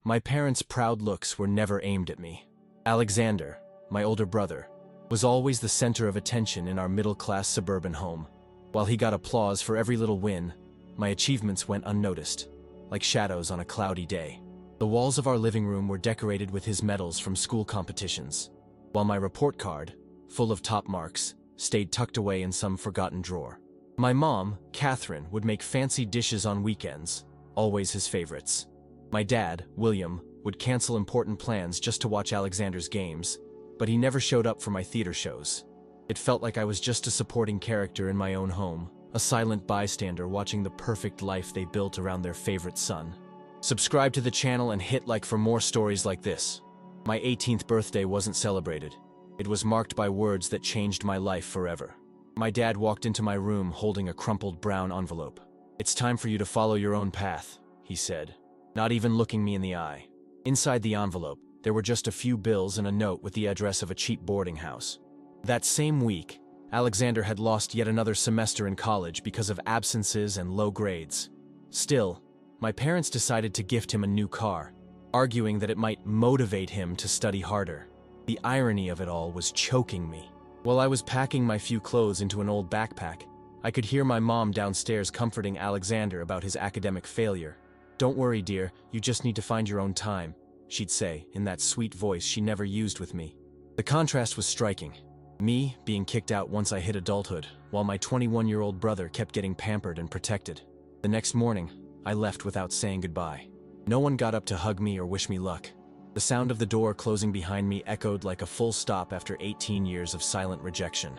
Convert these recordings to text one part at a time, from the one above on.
My parents' proud looks were never aimed at me. Alexander, my older brother, was always the center of attention in our middle-class suburban home. While he got applause for every little win, my achievements went unnoticed, like shadows on a cloudy day. The walls of our living room were decorated with his medals from school competitions, while my report card, full of top marks, stayed tucked away in some forgotten drawer. My mom, Catherine, would make fancy dishes on weekends, always his favorites. My dad, William, would cancel important plans just to watch Alexander's games, but he never showed up for my theater shows. It felt like I was just a supporting character in my own home, a silent bystander watching the perfect life they built around their favorite son. Subscribe to the channel and hit like for more stories like this. My 18th birthday wasn't celebrated. It was marked by words that changed my life forever. My dad walked into my room holding a crumpled brown envelope. "It's time for you to follow your own path," he said, not even looking me in the eye. Inside the envelope, there were just a few bills and a note with the address of a cheap boarding house. That same week, Alexander had lost yet another semester in college because of absences and low grades. Still, my parents decided to gift him a new car, arguing that it might motivate him to study harder. The irony of it all was choking me. While I was packing my few clothes into an old backpack, I could hear my mom downstairs comforting Alexander about his academic failure. "Don't worry, dear, you just need to find your own time," she'd say, in that sweet voice she never used with me. The contrast was striking. Me being kicked out once I hit adulthood, while my 21-year-old brother kept getting pampered and protected. The next morning, I left without saying goodbye. No one got up to hug me or wish me luck. The sound of the door closing behind me echoed like a full stop after 18 years of silent rejection.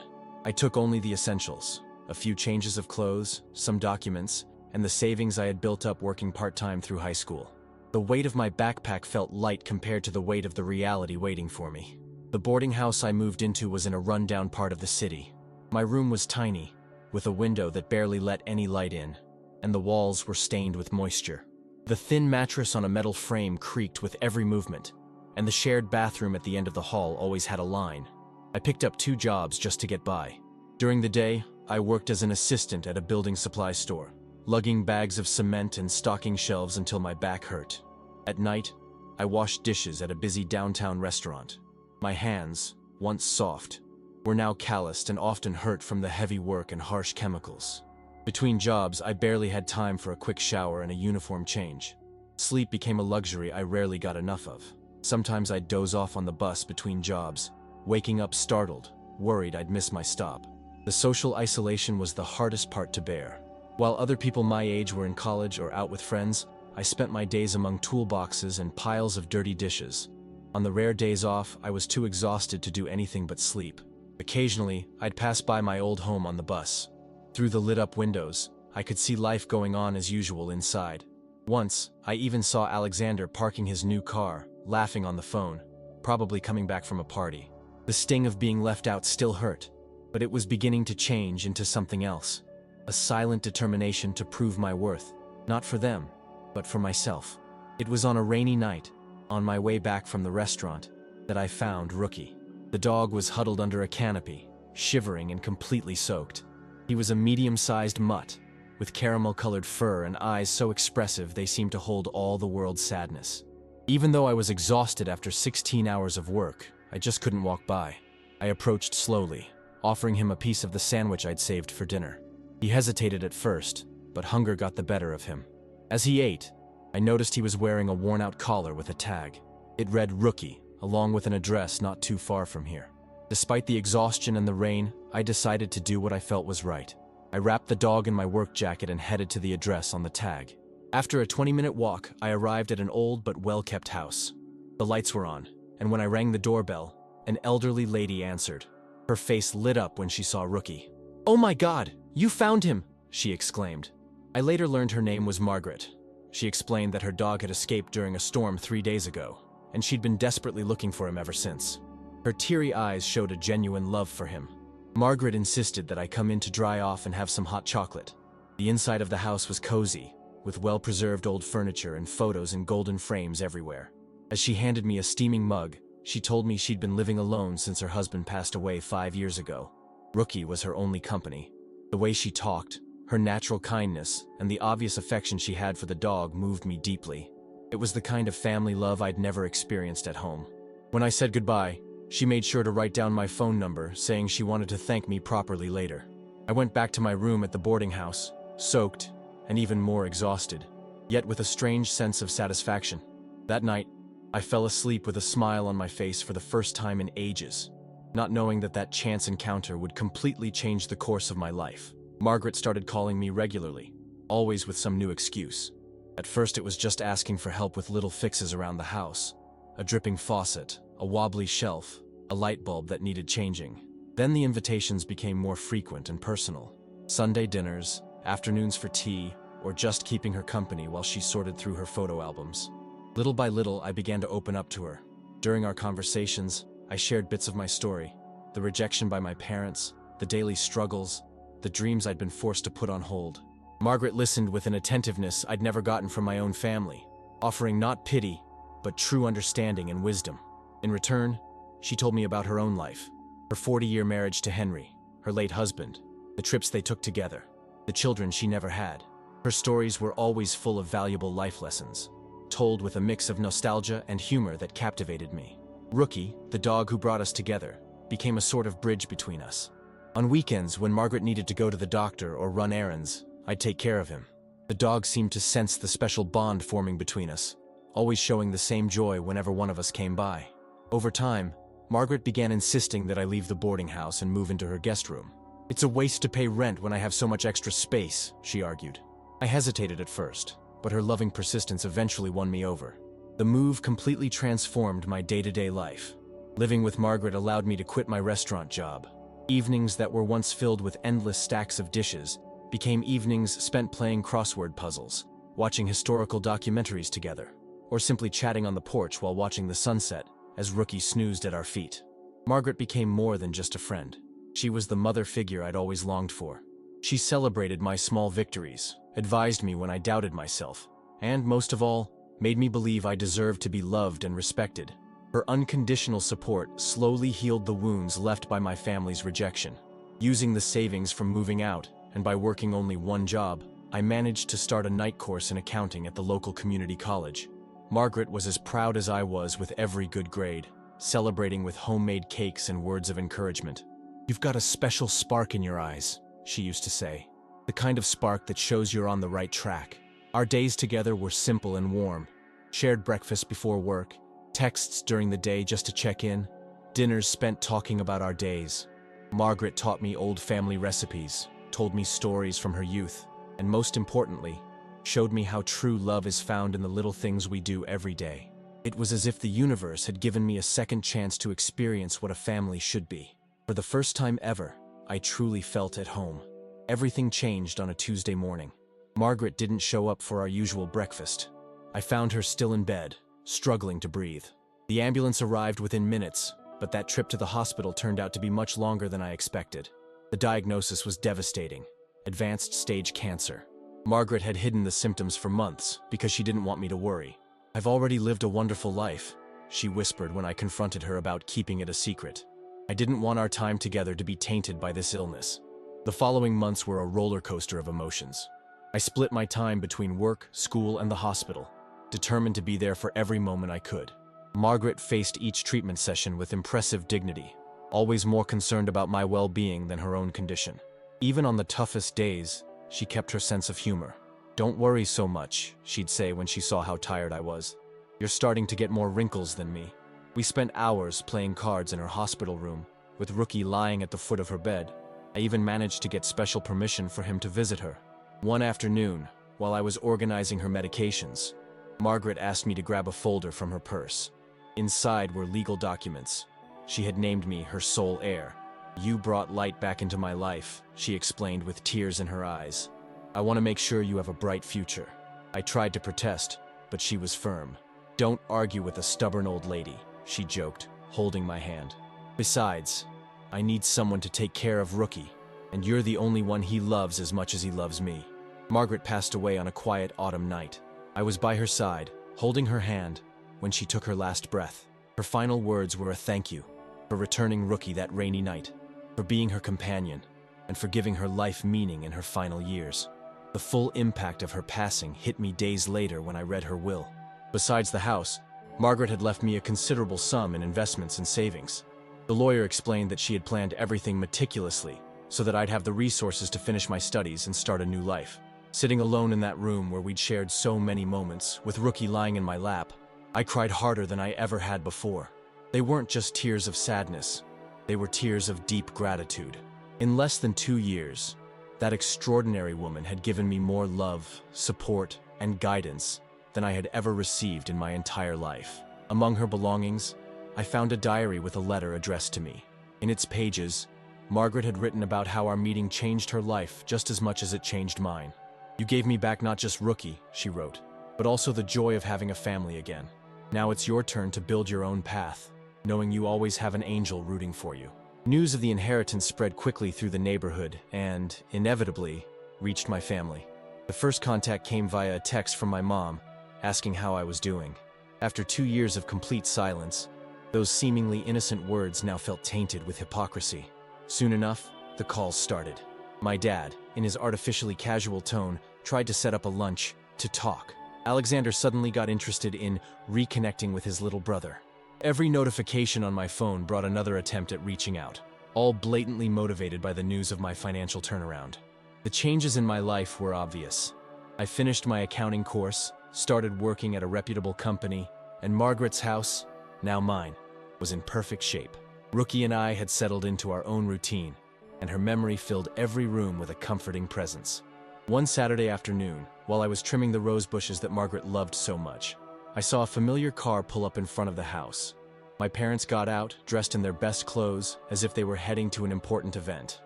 I took only the essentials, a few changes of clothes, some documents, and the savings I had built up working part-time through high school. The weight of my backpack felt light compared to the weight of the reality waiting for me. The boarding house I moved into was in a rundown part of the city. My room was tiny, with a window that barely let any light in, and the walls were stained with moisture. The thin mattress on a metal frame creaked with every movement, and the shared bathroom at the end of the hall always had a line. I picked up 2 jobs just to get by. During the day, I worked as an assistant at a building supply store, lugging bags of cement and stocking shelves until my back hurt. At night, I washed dishes at a busy downtown restaurant. My hands, once soft, were now calloused and often hurt from the heavy work and harsh chemicals. Between jobs, I barely had time for a quick shower and a uniform change. Sleep became a luxury I rarely got enough of. Sometimes I'd doze off on the bus between jobs, waking up startled, worried I'd miss my stop. The social isolation was the hardest part to bear. While other people my age were in college or out with friends, I spent my days among toolboxes and piles of dirty dishes. On the rare days off, I was too exhausted to do anything but sleep. Occasionally, I'd pass by my old home on the bus. Through the lit-up windows, I could see life going on as usual inside. Once, I even saw Alexander parking his new car, laughing on the phone, probably coming back from a party. The sting of being left out still hurt, but it was beginning to change into something else. A silent determination to prove my worth, not for them, but for myself. It was on a rainy night, on my way back from the restaurant, that I found Rookie. The dog was huddled under a canopy, shivering and completely soaked. He was a medium-sized mutt, with caramel-colored fur and eyes so expressive they seemed to hold all the world's sadness. Even though I was exhausted after 16 hours of work, I just couldn't walk by. I approached slowly, offering him a piece of the sandwich I'd saved for dinner. He hesitated at first, but hunger got the better of him. As he ate, I noticed he was wearing a worn-out collar with a tag. It read Rookie, along with an address not too far from here. Despite the exhaustion and the rain, I decided to do what I felt was right. I wrapped the dog in my work jacket and headed to the address on the tag. After a 20-minute walk, I arrived at an old but well-kept house. The lights were on, and when I rang the doorbell, an elderly lady answered. Her face lit up when she saw Rookie. "Oh my God, you found him!" she exclaimed. I later learned her name was Margaret. She explained that her dog had escaped during a storm 3 days ago, and she'd been desperately looking for him ever since. Her teary eyes showed a genuine love for him. Margaret insisted that I come in to dry off and have some hot chocolate. The inside of the house was cozy, with well-preserved old furniture and photos in golden frames everywhere. As she handed me a steaming mug, she told me she'd been living alone since her husband passed away 5 years ago. Rookie was her only company. The way she talked, her natural kindness, and the obvious affection she had for the dog moved me deeply. It was the kind of family love I'd never experienced at home. When I said goodbye, she made sure to write down my phone number, saying she wanted to thank me properly later. I went back to my room at the boarding house, soaked and even more exhausted, yet with a strange sense of satisfaction. That night, I fell asleep with a smile on my face for the first time in ages, not knowing that that chance encounter would completely change the course of my life. Margaret started calling me regularly, always with some new excuse. At first it was just asking for help with little fixes around the house. A dripping faucet, a wobbly shelf, a light bulb that needed changing. Then the invitations became more frequent and personal. Sunday dinners, afternoons for tea, or just keeping her company while she sorted through her photo albums. Little by little, I began to open up to her. During our conversations, I shared bits of my story, the rejection by my parents, the daily struggles, the dreams I'd been forced to put on hold. Margaret listened with an attentiveness I'd never gotten from my own family, offering not pity, but true understanding and wisdom. In return, she told me about her own life, her 40-year marriage to Henry, her late husband, the trips they took together, the children she never had. Her stories were always full of valuable life lessons, told with a mix of nostalgia and humor that captivated me. Rookie, the dog who brought us together, became a sort of bridge between us. On weekends, when Margaret needed to go to the doctor or run errands, I'd take care of him. The dog seemed to sense the special bond forming between us, always showing the same joy whenever one of us came by. Over time, Margaret began insisting that I leave the boarding house and move into her guest room. "It's a waste to pay rent when I have so much extra space," she argued. I hesitated at first, but her loving persistence eventually won me over. The move completely transformed my day-to-day life. Living with Margaret allowed me to quit my restaurant job. Evenings that were once filled with endless stacks of dishes became evenings spent playing crossword puzzles, watching historical documentaries together, or simply chatting on the porch while watching the sunset as Rookie snoozed at our feet. Margaret became more than just a friend. She was the mother figure I'd always longed for. She celebrated my small victories, advised me when I doubted myself, and, most of all, made me believe I deserved to be loved and respected. Her unconditional support slowly healed the wounds left by my family's rejection. Using the savings from moving out, and by working only one job, I managed to start a night course in accounting at the local community college. Margaret was as proud as I was with every good grade, celebrating with homemade cakes and words of encouragement. "You've got a special spark in your eyes," she used to say. "The kind of spark that shows you're on the right track." Our days together were simple and warm. Shared breakfast before work, texts during the day just to check in, dinners spent talking about our days. Margaret taught me old family recipes, told me stories from her youth, and most importantly, showed me how true love is found in the little things we do every day. It was as if the universe had given me a second chance to experience what a family should be. For the first time ever, I truly felt at home. Everything changed on a Tuesday morning. Margaret didn't show up for our usual breakfast. I found her still in bed, struggling to breathe. The ambulance arrived within minutes, but that trip to the hospital turned out to be much longer than I expected. The diagnosis was devastating: advanced stage cancer. Margaret had hidden the symptoms for months because she didn't want me to worry. "I've already lived a wonderful life," she whispered when I confronted her about keeping it a secret. I didn't want our time together to be tainted by this illness. The following months were a roller coaster of emotions. I split my time between work, school, and the hospital, determined to be there for every moment I could. Margaret faced each treatment session with impressive dignity, always more concerned about my well-being than her own condition. Even on the toughest days, she kept her sense of humor. "Don't worry so much," she'd say when she saw how tired I was. "You're starting to get more wrinkles than me." We spent hours playing cards in her hospital room, with Rookie lying at the foot of her bed. I even managed to get special permission for him to visit her. One afternoon, while I was organizing her medications, Margaret asked me to grab a folder from her purse. Inside were legal documents. She had named me her sole heir. "You brought light back into my life," she explained with tears in her eyes. "I want to make sure you have a bright future." I tried to protest, but she was firm. "Don't argue with a stubborn old lady," she joked, holding my hand. "Besides, I need someone to take care of Rookie, and you're the only one he loves as much as he loves me." Margaret passed away on a quiet autumn night. I was by her side, holding her hand, when she took her last breath. Her final words were a thank you for returning Rookie that rainy night, for being her companion, and for giving her life meaning in her final years. The full impact of her passing hit me days later when I read her will. Besides the house, Margaret had left me a considerable sum in investments and savings. The lawyer explained that she had planned everything meticulously so that I'd have the resources to finish my studies and start a new life. Sitting alone in that room where we'd shared so many moments, with Rookie lying in my lap, I cried harder than I ever had before. They weren't just tears of sadness. They were tears of deep gratitude. In less than 2 years, that extraordinary woman had given me more love, support, and guidance than I had ever received in my entire life. Among her belongings, I found a diary with a letter addressed to me. In its pages, Margaret had written about how our meeting changed her life just as much as it changed mine. "You gave me back not just Rookie," she wrote, "but also the joy of having a family again. Now it's your turn to build your own path, knowing you always have an angel rooting for you." News of the inheritance spread quickly through the neighborhood and, inevitably, reached my family. The first contact came via a text from my mom, asking how I was doing. After 2 years of complete silence, those seemingly innocent words now felt tainted with hypocrisy. Soon enough, the calls started. My dad, in his artificially casual tone, tried to set up a lunch to talk. Alexander suddenly got interested in reconnecting with his little brother. Every notification on my phone brought another attempt at reaching out, all blatantly motivated by the news of my financial turnaround. The changes in my life were obvious. I finished my accounting course, started working at a reputable company, and Margaret's house, now mine, was in perfect shape. Rookie and I had settled into our own routine, and her memory filled every room with a comforting presence. One Saturday afternoon, while I was trimming the rose bushes that Margaret loved so much, I saw a familiar car pull up in front of the house. My parents got out, dressed in their best clothes, as if they were heading to an important event.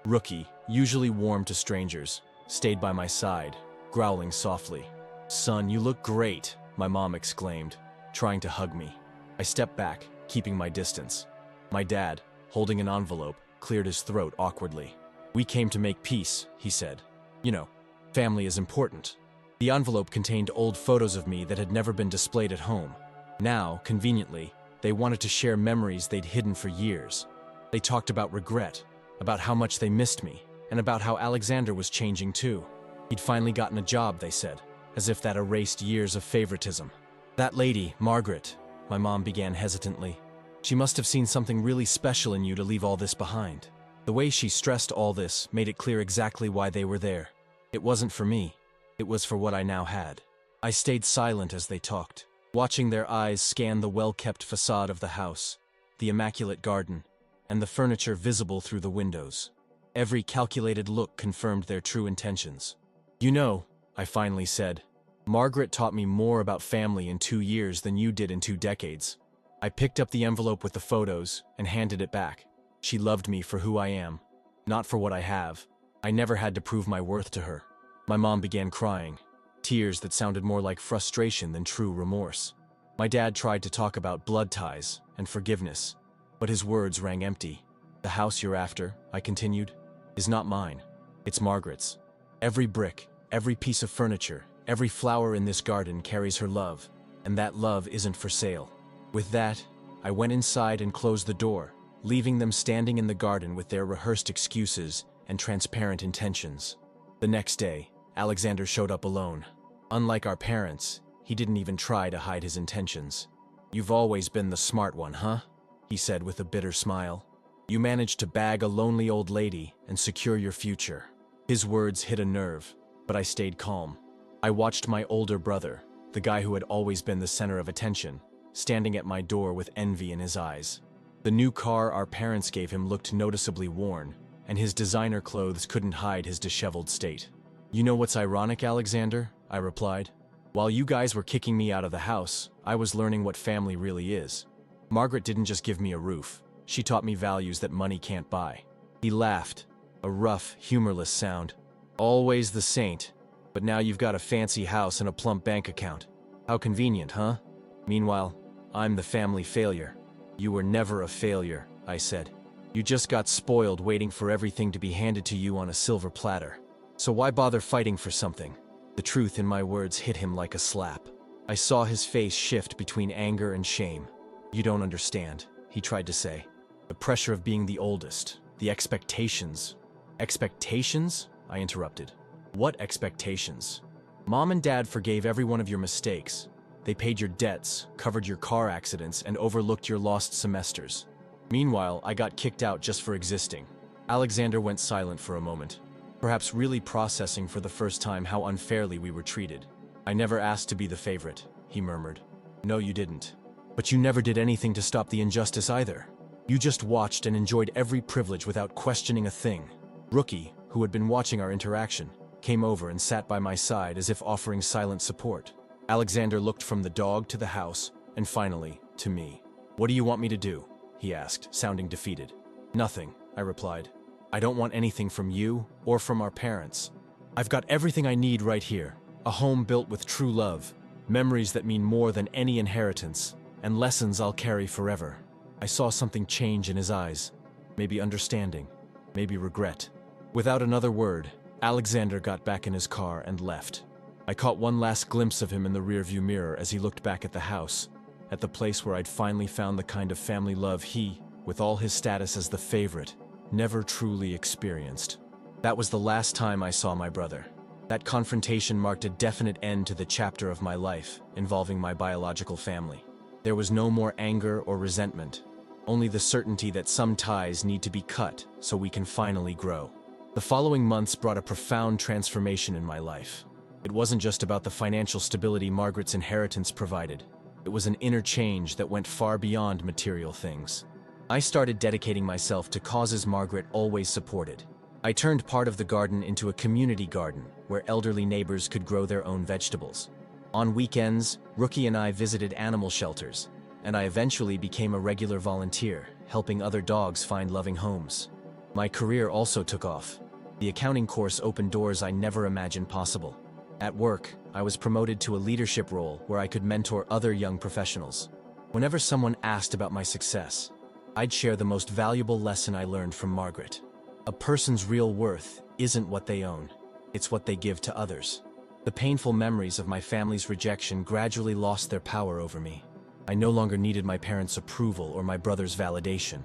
Rookie, usually warm to strangers, stayed by my side, growling softly. "Son, you look great," my mom exclaimed, trying to hug me. I stepped back, keeping my distance. My dad, holding an envelope, cleared his throat awkwardly. "We came to make peace," he said. "You know, family is important." The envelope contained old photos of me that had never been displayed at home. Now, conveniently, they wanted to share memories they'd hidden for years. They talked about regret, about how much they missed me, and about how Alexander was changing too. He'd finally gotten a job, they said, as if that erased years of favoritism. "That lady, Margaret," my mom began hesitantly. "She must have seen something really special in you to leave all this behind." The way she stressed all this made it clear exactly why they were there. It wasn't for me. It was for what I now had. I stayed silent as they talked, watching their eyes scan the well-kept facade of the house, the immaculate garden, and the furniture visible through the windows. Every calculated look confirmed their true intentions. "You know," I finally said, "Margaret taught me more about family in 2 years than you did in 2 decades." I picked up the envelope with the photos and handed it back. She loved me for who I am, not for what I have. I never had to prove my worth to her. My mom began crying, tears that sounded more like frustration than true remorse. My dad tried to talk about blood ties and forgiveness, but his words rang empty. "The house you're after," I continued, "is not mine. It's Margaret's. Every brick, every piece of furniture, every flower in this garden carries her love, and that love isn't for sale." With that, I went inside and closed the door, leaving them standing in the garden with their rehearsed excuses and transparent intentions. The next day, Alexander showed up alone. Unlike our parents, he didn't even try to hide his intentions. "You've always been the smart one, huh?" he said with a bitter smile. "You managed to bag a lonely old lady and secure your future." His words hit a nerve, but I stayed calm. I watched my older brother, the guy who had always been the center of attention, standing at my door with envy in his eyes. The new car our parents gave him looked noticeably worn, and his designer clothes couldn't hide his disheveled state. "You know what's ironic, Alexander?" I replied. "While you guys were kicking me out of the house, I was learning what family really is. Margaret didn't just give me a roof. She taught me values that money can't buy." He laughed, a rough, humorless sound. "Always the saint, but now you've got a fancy house and a plump bank account. How convenient, huh? Meanwhile, I'm the family failure." "You were never a failure," I said. "You just got spoiled waiting for everything to be handed to you on a silver platter. So why bother fighting for something?" The truth in my words hit him like a slap. I saw his face shift between anger and shame. "You don't understand," he tried to say. "The pressure of being the oldest, the expectations." "Expectations?" I interrupted. "What expectations?" "Mom and Dad forgave every one of your mistakes. They paid your debts, covered your car accidents, and overlooked your lost semesters. Meanwhile, I got kicked out just for existing. Alexander went silent for a moment, perhaps really processing for the first time how unfairly we were treated. "I never asked to be the favorite," he murmured. "No, you didn't. But you never did anything to stop the injustice either. You just watched and enjoyed every privilege without questioning a thing." Rookie, who had been watching our interaction, came over and sat by my side as if offering silent support. Alexander looked from the dog to the house, and finally, to me. "What do you want me to do?" he asked, sounding defeated. "Nothing," I replied. "I don't want anything from you or from our parents. I've got everything I need right here. A home built with true love, memories that mean more than any inheritance, and lessons I'll carry forever." I saw something change in his eyes. Maybe understanding, maybe regret. Without another word, Alexander got back in his car and left. I caught one last glimpse of him in the rearview mirror as he looked back at the house, at the place where I'd finally found the kind of family love he, with all his status as the favorite, never truly experienced. That was the last time I saw my brother. That confrontation marked a definite end to the chapter of my life involving my biological family. There was no more anger or resentment, only the certainty that some ties need to be cut so we can finally grow. The following months brought a profound transformation in my life. It wasn't just about the financial stability Margaret's inheritance provided. It was an inner change that went far beyond material things. I started dedicating myself to causes Margaret always supported. I turned part of the garden into a community garden where elderly neighbors could grow their own vegetables. On weekends, Rookie and I visited animal shelters, and I eventually became a regular volunteer, helping other dogs find loving homes. My career also took off. The accounting course opened doors I never imagined possible. At work, I was promoted to a leadership role where I could mentor other young professionals. Whenever someone asked about my success, I'd share the most valuable lesson I learned from Margaret. A person's real worth isn't what they own, it's what they give to others. The painful memories of my family's rejection gradually lost their power over me. I no longer needed my parents' approval or my brother's validation.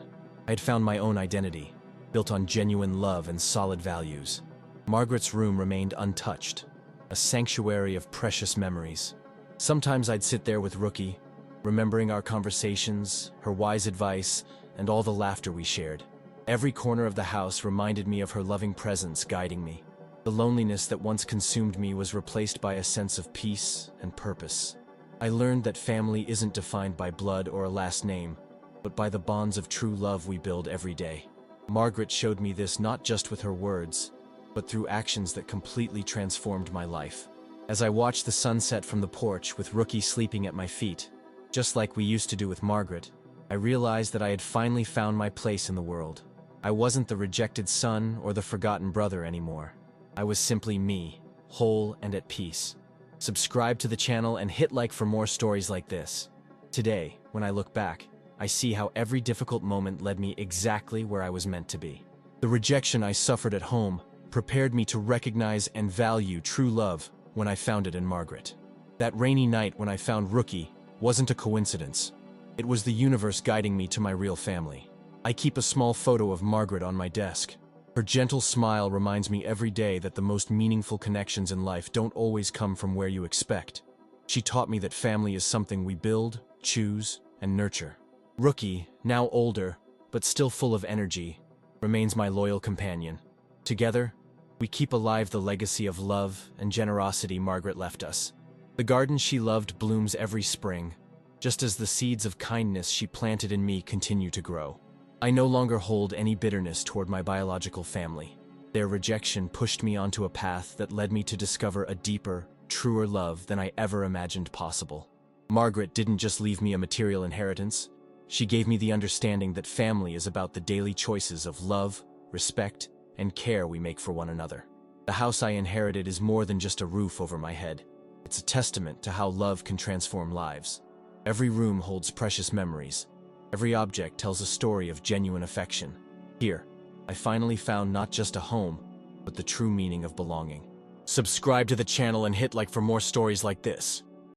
I had found my own identity, built on genuine love and solid values. Margaret's room remained untouched, a sanctuary of precious memories. Sometimes I'd sit there with Rookie, remembering our conversations, her wise advice, and all the laughter we shared. Every corner of the house reminded me of her loving presence guiding me. The loneliness that once consumed me was replaced by a sense of peace and purpose. I learned that family isn't defined by blood or a last name, but by the bonds of true love we build every day. Margaret showed me this not just with her words, but through actions that completely transformed my life. As I watched the sunset from the porch with Rookie sleeping at my feet, just like we used to do with Margaret, I realized that I had finally found my place in the world. I wasn't the rejected son or the forgotten brother anymore. I was simply me, whole and at peace. Subscribe to the channel and hit like for more stories like this. Today, when I look back, I see how every difficult moment led me exactly where I was meant to be. The rejection I suffered at home prepared me to recognize and value true love when I found it in Margaret. That rainy night when I found Rookie wasn't a coincidence. It was the universe guiding me to my real family. I keep a small photo of Margaret on my desk. Her gentle smile reminds me every day that the most meaningful connections in life don't always come from where you expect. She taught me that family is something we build, choose, and nurture. Rookie, now older, but still full of energy, remains my loyal companion. Together, we keep alive the legacy of love and generosity Margaret left us. The garden she loved blooms every spring, just as the seeds of kindness she planted in me continue to grow. I no longer hold any bitterness toward my biological family. Their rejection pushed me onto a path that led me to discover a deeper, truer love than I ever imagined possible. Margaret didn't just leave me a material inheritance. She gave me the understanding that family is about the daily choices of love, respect, and care we make for one another. The house I inherited is more than just a roof over my head. It's a testament to how love can transform lives. Every room holds precious memories. Every object tells a story of genuine affection. Here, I finally found not just a home, but the true meaning of belonging. Subscribe to the channel and hit like for more stories like this.